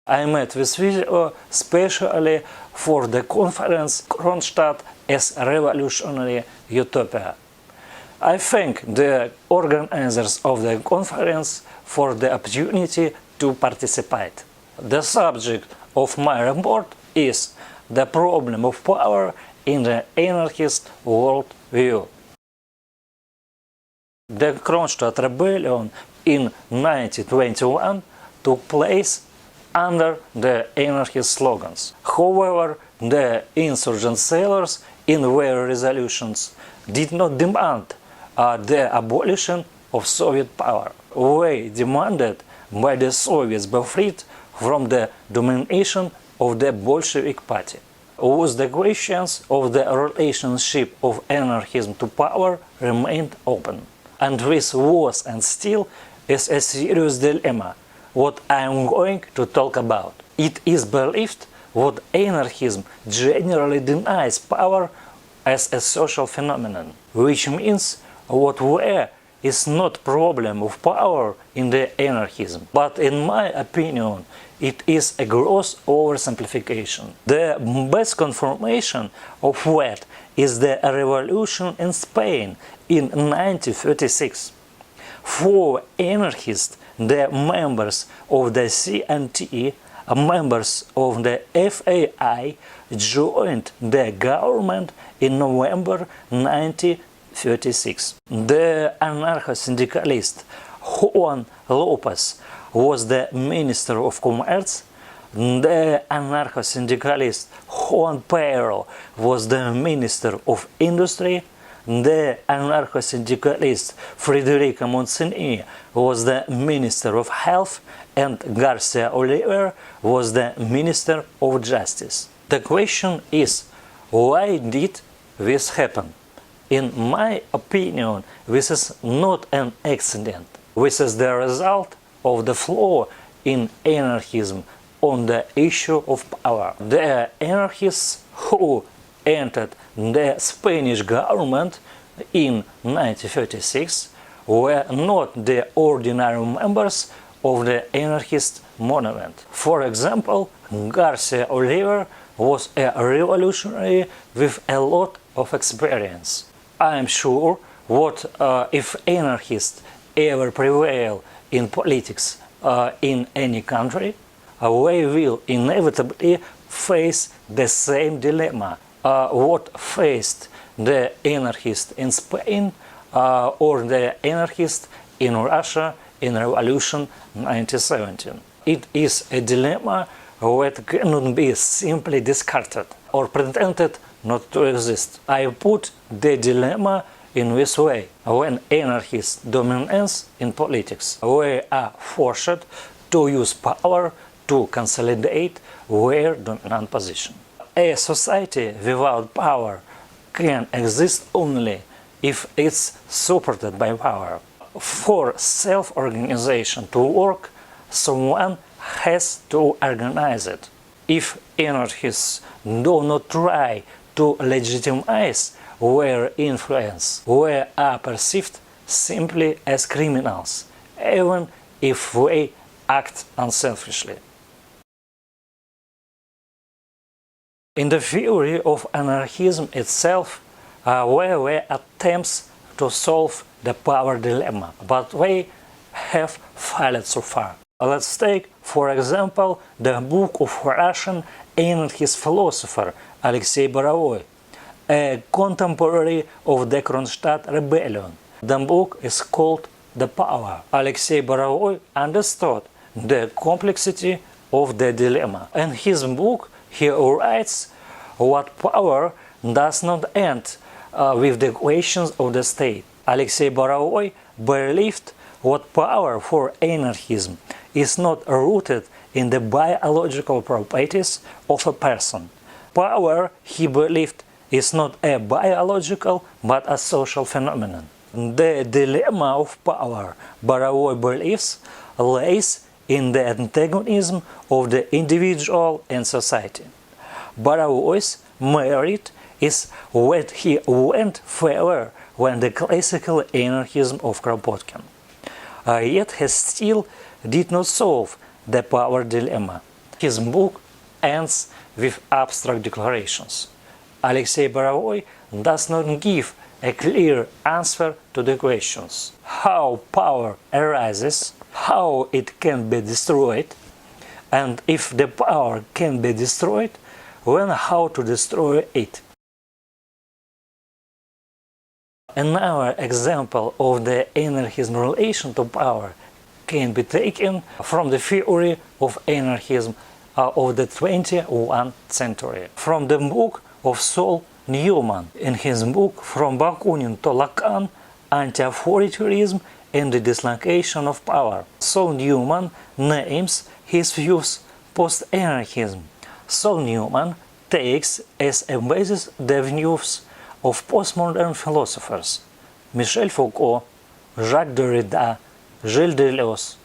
I made this video specially for the conference Kronstadt as Revolutionary Utopia. I thank the organizers of the conference for the opportunity to participate. The subject of my report is the problem of power in the anarchist world view. The Kronstadt rebellion in 1921 took place under the anarchist slogans. However, the insurgent sailors in their resolutions did not demand the abolition of Soviet power. They demanded by the Soviets be freed from the domination of the Bolshevik party. Thus, the questions of the relationship of anarchism to power remained open. And this was and still is a serious dilemma, what I am going to talk about. It is believed that anarchism generally denies power as a social phenomenon, which means what there is not problem of power in the anarchism, but in my opinion it is a gross oversimplification. The best confirmation of that is the revolution in Spain in 1936. For anarchists, the members of the CNT, members of the FAI, joined the government in November 1936. The anarcho-syndicalist Juan Lopez was the Minister of Commerce. The anarcho-syndicalist Juan Peiro was the Minister of Industry. The anarcho-syndicalist Federico Montseny was the Minister of Health, and Garcia Oliver was the Minister of Justice. The question is, why did this happen? In my opinion, this is not an accident. This is the result of the flaw in anarchism on the issue of power. The anarchists who entered the Spanish government in 1936 were not the ordinary members of the anarchist movement. For example, Garcia Oliver was a revolutionary with a lot of experience. I am sure that if anarchists ever prevail in politics in any country, they will inevitably face the same dilemma what faced the anarchists in Spain or the anarchists in Russia in Revolution 1917. It is a dilemma that cannot be simply discarded or pretended not to exist. I put the dilemma in this way. When anarchists dominate in politics, they are forced to use power to consolidate their dominant position. A society without power can exist only if it's supported by power. For self-organization to work, someone has to organize it. If anarchists do not try to legitimize their influence, they are perceived simply as criminals, even if they act unselfishly. In the theory of anarchism itself, there were attempts to solve the power dilemma, but they have failed so far. Let's take, for example, the book of Russian anarchist philosopher Alexei Borovoi, a contemporary of the Kronstadt rebellion. The book is called The Power. Alexei Borovoi understood the complexity of the dilemma. In his book, he writes what power does not end with the questions of the state. Alexei Borovoi believed that power for anarchism is not rooted in the biological properties of a person. Power, he believed, is not a biological but a social phenomenon. The dilemma of power, Borovoi believes, lays in the antagonism of the individual and society. Borovoi's merit is that he went further than the classical anarchism of Kropotkin. Yet he still did not solve the power dilemma. His book ends with abstract declarations. Alexei Borovoi does not give a clear answer to the questions: how power arises, how it can be destroyed, and if the power can be destroyed, then how to destroy it. Another example of the anarchism relation to power can be taken from the theory of anarchism of the 21st century, from the book of Saul Newman. In his book From Bakunin to Lacan, Anti-Authoritarianism and the Dislocation of Power, Saul Newman names his views post-anarchism. Saul Newman takes as a basis the views of postmodern philosophers Michel Foucault, Jacques Derrida, Gilles Deleuze,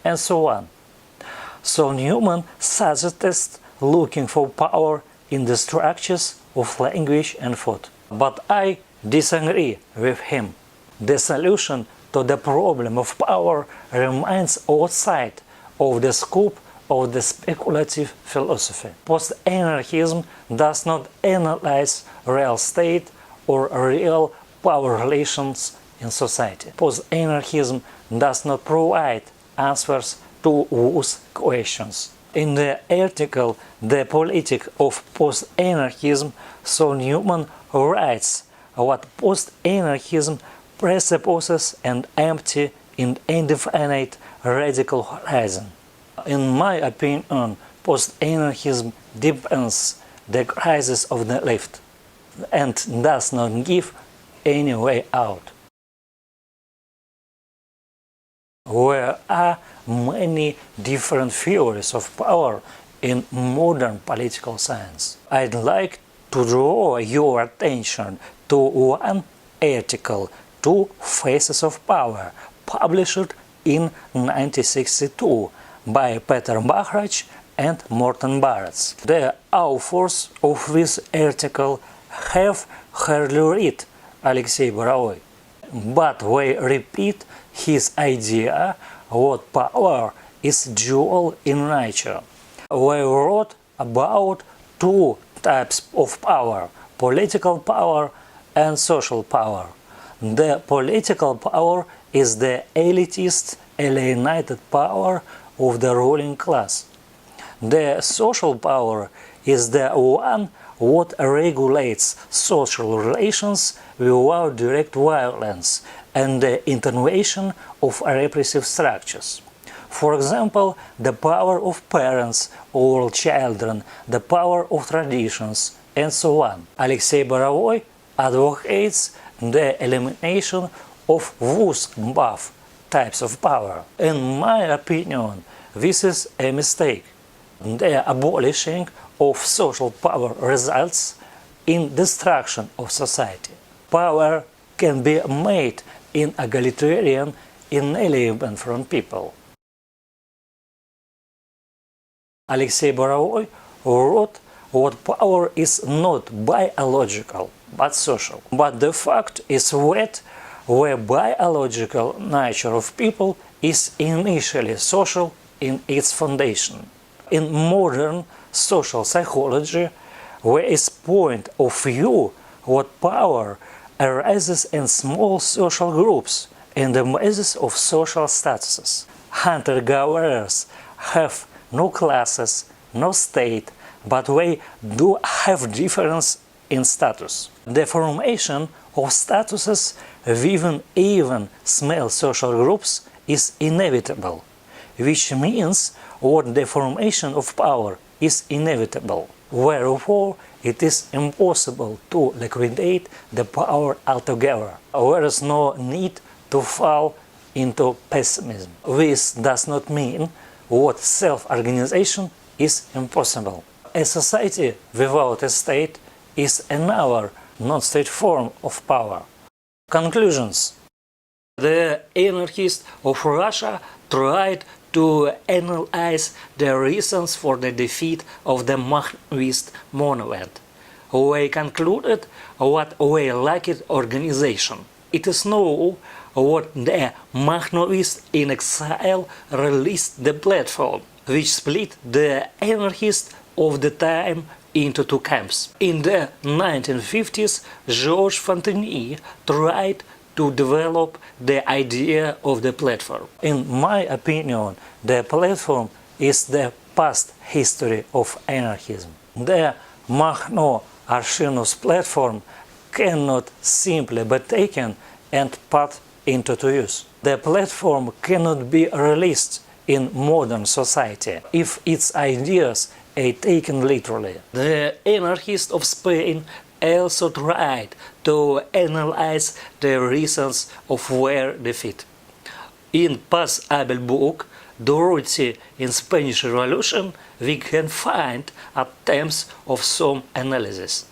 and so on. So Newman suggests looking for power in the structures of language and thought. But I disagree with him. The solution to the problem of power remains outside of the scope of the speculative philosophy. Post-anarchism does not analyze real state or real power relations in society. Post-anarchism does not provide answers to those questions. In the article The Politics of Post-Anarchism, Saul Newman writes what post-anarchism presupposes an empty and indefinite radical horizon. In my opinion, post-anarchism deepens the crisis of the left and does not give any way out. There are many different theories of power in modern political science. I'd like to draw your attention to one article, Two Faces of Power, published in 1962 by Peter Bachrach and Morton Barretts. The authors of this article have hardly read Alexei Borovoi, but they repeat his idea that power is dual in nature. They wrote about two types of power: political power and social power. The political power is the elitist, alienated power of the ruling class. The social power is the one what regulates social relations without direct violence and the intervention of repressive structures. For example, the power of parents over children, the power of traditions, and so on. Alexei Borovoi advocates the elimination of those both types of power. In my opinion, this is a mistake. The abolishing of social power results in destruction of society. Power can be made in egalitarian, inalienable from people. Alexei Borovoi wrote that power is not biological but social. But the fact is that the biological nature of people is initially social in its foundation. In modern social psychology, there is point of view that power arises in small social groups in the basis of social statuses. Hunter-gatherers have no classes, no state, but they do have difference in status. The formation of statuses within even small social groups is inevitable, which means that the formation of power is inevitable. Therefore, it is impossible to liquidate the power altogether. There is no need to fall into pessimism. This does not mean that self-organization is impossible. A society without a state is another non-state form of power. Conclusions. The anarchists of Russia tried to analyze the reasons for the defeat of the Makhnovist movement. They concluded that they lacked organization. It is known that the Makhnovists in exile released the platform, which split the anarchists of the time into two camps. In the 1950s, Georges Fontanier tried to develop the idea of the platform. In my opinion, the platform is the past history of anarchism. The Makhno Arshino's platform cannot simply be taken and put into use. The platform cannot be released in modern society if its ideas are taken literally. The anarchists of Spain also tried to analyze the reasons of their defeat. In Paz Abel book, Dorothy in Spanish Revolution, we can find attempts of some analysis.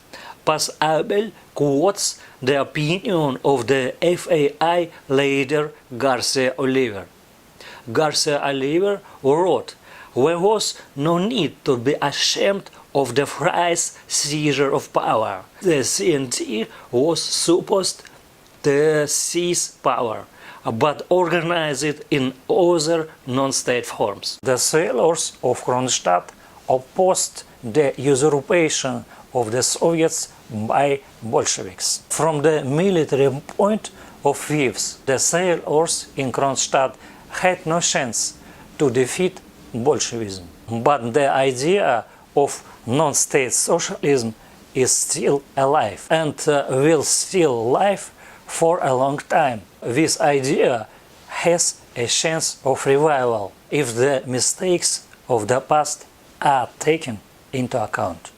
Paz Abel quotes the opinion of the FAI leader Garcia Oliver. Garcia Oliver wrote, "There was no need to be ashamed of the phrase seizure of power. The CNT was supposed to seize power, but organize it in other non-state forms." The sailors of Kronstadt opposed the usurpation of the Soviets by Bolsheviks. From the military point of view, the sailors in Kronstadt had no chance to defeat Bolshevism. But the idea of non-state socialism is still alive and will still live for a long time. This idea has a chance of revival if the mistakes of the past are taken into account.